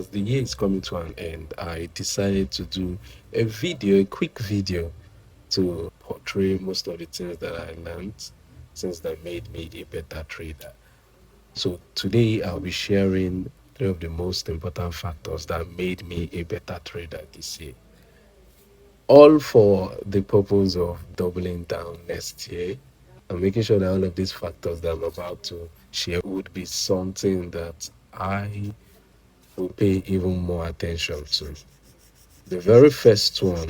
As the year is coming to an end, I decided to do a quick video to portray most of the things that I learned since that made me a better trader. So today I'll be sharing three of the most important factors that made me a better trader this year. All for the purpose of doubling down next year and making sure that all of these factors that I'm about to share would be something that I will pay even more attention to. The very first one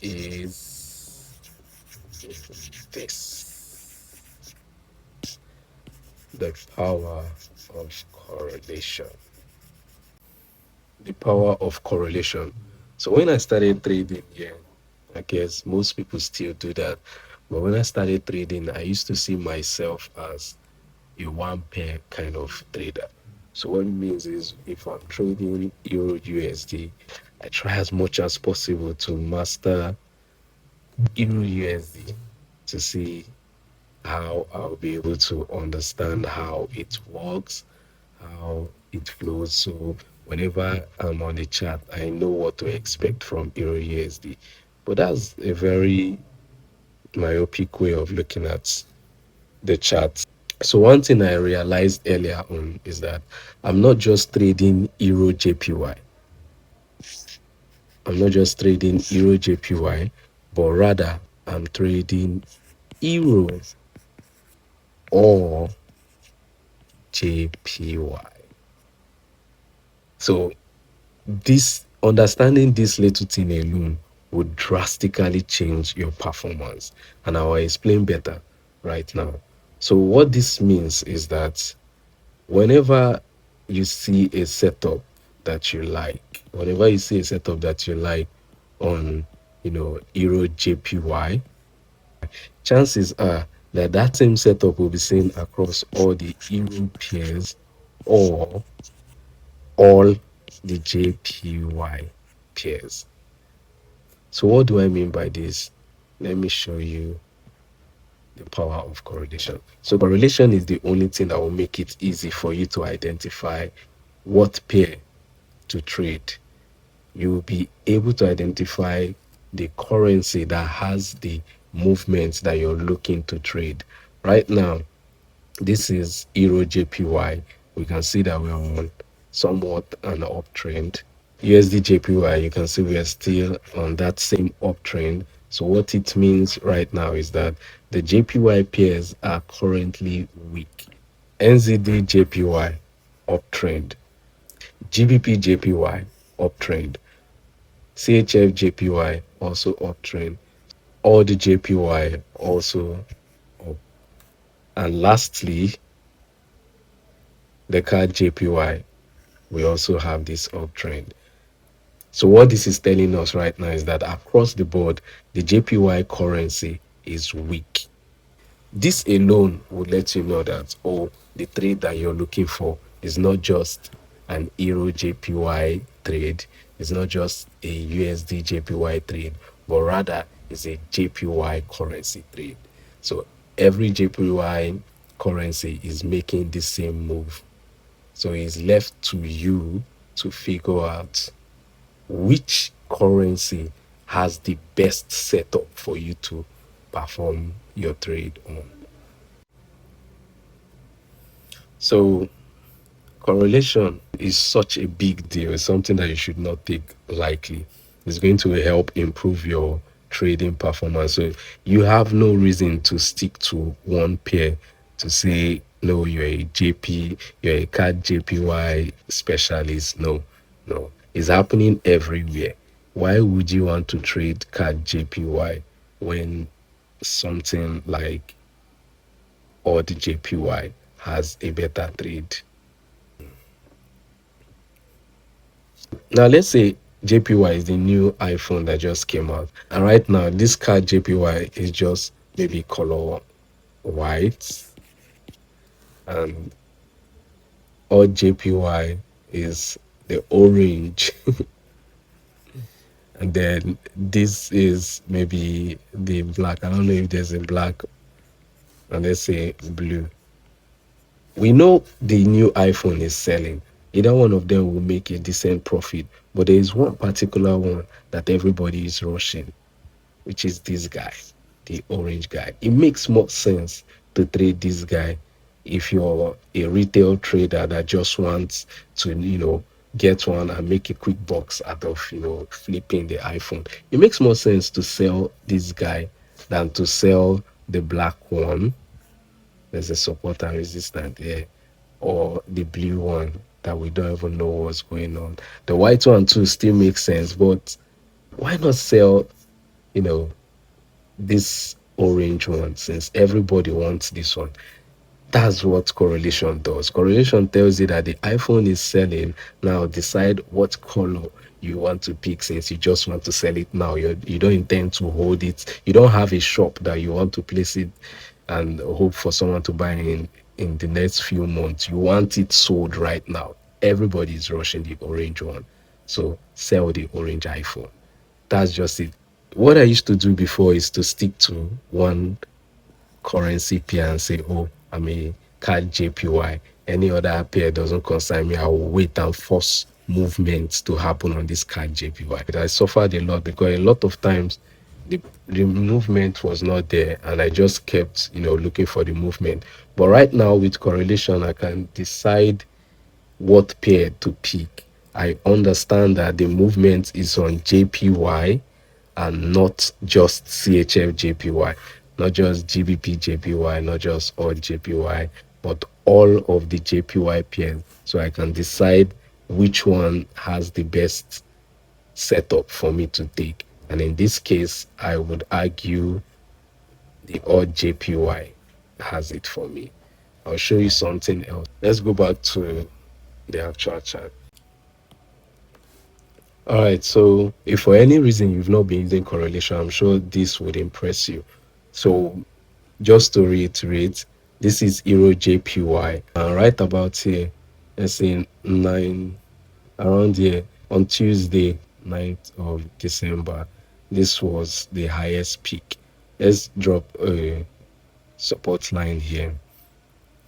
is this: the power of correlation. The power of correlation. So when I started trading, yeah, I guess most people still do that. But when I started trading, I used to see myself as a one pair kind of trader. So what it means is if I'm trading Euro USD, I try as much as possible to master Euro USD to see how I'll be able to understand how it works, how it flows. So whenever I'm on the chart, I know what to expect from Euro USD. But that's a very myopic way of looking at the chart. So one thing I realized earlier on is that I'm not just trading Euro JPY. I'm not just trading Euro JPY, but rather I'm trading Euro or JPY. So this understanding this little thing alone would drastically change your performance, and I will explain better right now. So what this means is that whenever you see a setup that you like, whenever you see a setup that you like on, Euro JPY, chances are that that same setup will be seen across all the Euro pairs or all the JPY pairs. So what do I mean by this? Let me show you the power of correlation. So correlation is the only thing that will make it easy for you to identify what pair to trade. You will be able to identify the currency that has the movements that you're looking to trade. Right now, this is Euro JPY. We can see that we're on somewhat an uptrend. USD JPY, you can see we are still on that same uptrend. So what it means right now is that the JPY pairs are currently weak. NZD JPY uptrend, GBP JPY uptrend, CHF JPY also uptrend, all the JPY also up. And lastly, the card JPY, we also have this uptrend. So what this is telling us right now is that across the board, the JPY currency is weak. This alone would let you know that, the trade that you're looking for is not just an Euro JPY trade, it's not just a USD JPY trade, but rather it's a JPY currency trade. So every JPY currency is making the same move. So it's left to you to figure out which currency has the best setup for you to perform your trade on. So correlation is such a big deal. It's something that you should not take lightly. It's going to help improve your trading performance. So you have no reason to stick to one pair to say, no, you're a card JPY specialist. No, no. It's happening everywhere. Why would you want to trade card JPY when something like or the JPY has a better trade? Now, let's say JPY is the new iPhone that just came out. And right now, this card JPY is just maybe color white. And all JPY is the orange. And then this is maybe the black. I don't know if there's a black. And let's say blue. We know the new iPhone is selling, Either one of them will make a decent profit. But there is one particular one that everybody is rushing, which is this guy, the orange guy. It makes more sense to trade this guy if you're a retail trader that just wants to, get one and make a quick bucks out of, flipping the iPhone. It makes more sense to sell this guy than to sell the black one. There's a support and resistance there, or the blue one that we don't even know what's going on. The white one too still makes sense, but why not sell, you know, this orange one, since everybody wants this one? That's what correlation does. Correlation tells you that the iPhone is selling. Now decide what color you want to pick, since you just want to sell it now. You don't intend to hold it. You don't have a shop that you want to place it and hope for someone to buy in the next few months. You want it sold right now. Everybody is rushing the orange one. So sell the orange iPhone. That's just it. What I used to do before is to stick to one currency pair and say, oh, I'm a card JPY. Any other pair doesn't concern me. I will wait and force movements to happen on this card JPY. But I suffered a lot because a lot of times the movement was not there, and I just kept, looking for the movement. But right now with correlation, I can decide what pair to pick. I understand that the movement is on JPY and not just CHF JPY, not just GBP JPY, not just odd JPY, but all of the JPY pairs. So I can decide which one has the best setup for me to take. And in this case, I would argue the odd JPY has it for me. I'll show you something else. Let's go back to the actual chart. All right, so if for any reason you've not been using correlation, I'm sure this would impress you. So just to reiterate, this is Euro JPY. And right about here, let's say 9, around here, on Tuesday, 9th of December, this was the highest peak. Let's drop a support line here.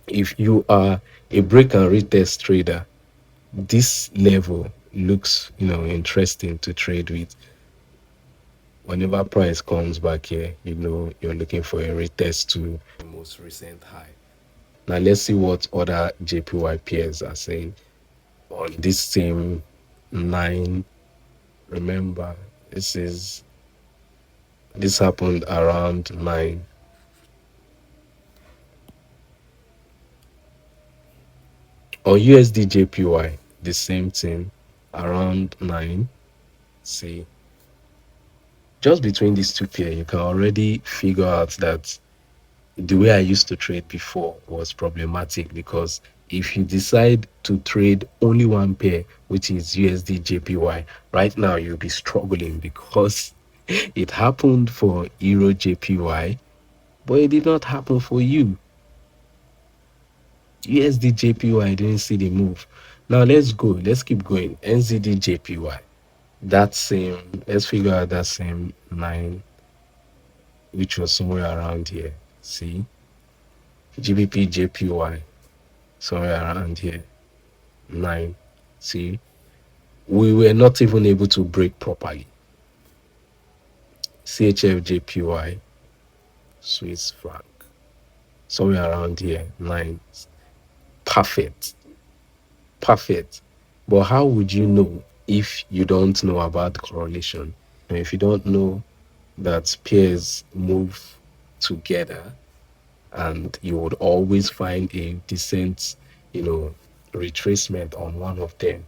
If you are a break and retest trader, this level looks, interesting to trade with. Whenever price comes back here, you're looking for a retest to the most recent high. Now let's see what other JPY peers are saying on this same 9. Remember, this happened around 9. On USD JPY, the same thing, around 9. See, just between these two pairs, you can already figure out that the way I used to trade before was problematic, because if you decide to trade only one pair, which is USD JPY, right now you'll be struggling because it happened for Euro JPY, but it did not happen for you. USD JPY didn't see the move. Now let's go. Let's keep going. NZD JPY. That same, let's figure out that same 9, which was somewhere around here. See? GBP JPY, somewhere around here. 9. See? We were not even able to break properly. CHF JPY, Swiss franc, somewhere around here. 9. Perfect. Perfect. But how would you know if you don't know about correlation? And if you don't know that pairs move together, and you would always find a decent, retracement on one of them,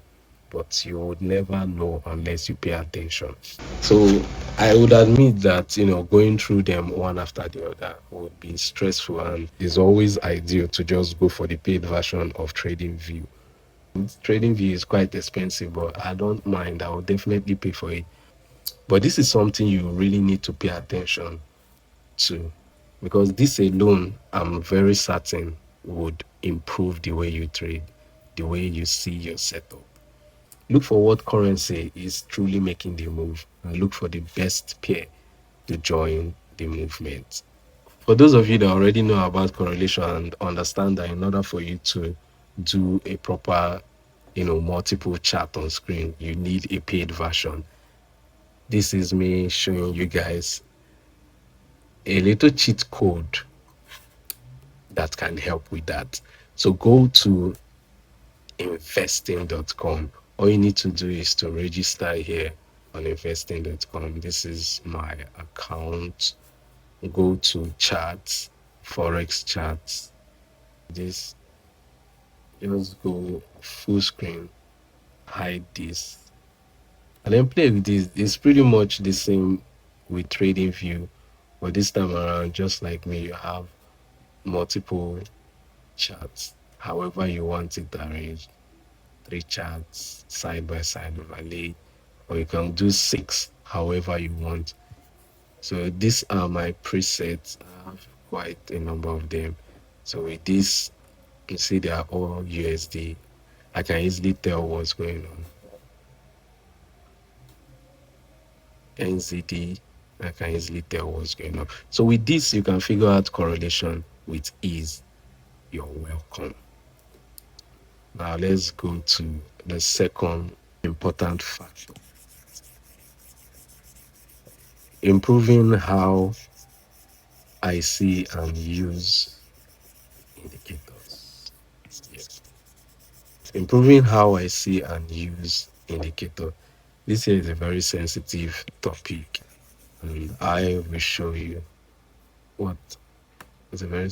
but you would never know unless you pay attention. So I would admit that, going through them one after the other would be stressful, and it's always ideal to just go for the paid version of TradingView. TradingView is quite expensive, but I don't mind. I will definitely pay for it. But this is something you really need to pay attention to, because this alone, I'm very certain, would improve the way you trade, the way you see your setup. Look for what currency is truly making the move, and look for the best pair to join the movement. For those of you that already know about correlation and understand that in order for you to do a proper multiple chat on screen, you need a paid version. This is me showing you guys a little cheat code that can help with that. So go to investing.com. All you need to do is to register here on investing.com. This is my account. Go to charts, forex charts. This, just go full screen, hide this, and then play with this. It's pretty much the same with trading view, but this time around, just like me, you have multiple charts however you want it arranged. 3 charts side by side overlay, or you can do 6 however you want. So these are my presets. I have quite a number of them. So with this, you see they are all USD. I can easily tell what's going on. NZD, I can easily tell what's going on. So with this, you can figure out correlation with ease. You're welcome. Now let's go to the second important factor. Improving how I see and use indicators. Yes. Improving how I see and use indicator. This here is a very sensitive topic, and I will show you what is a very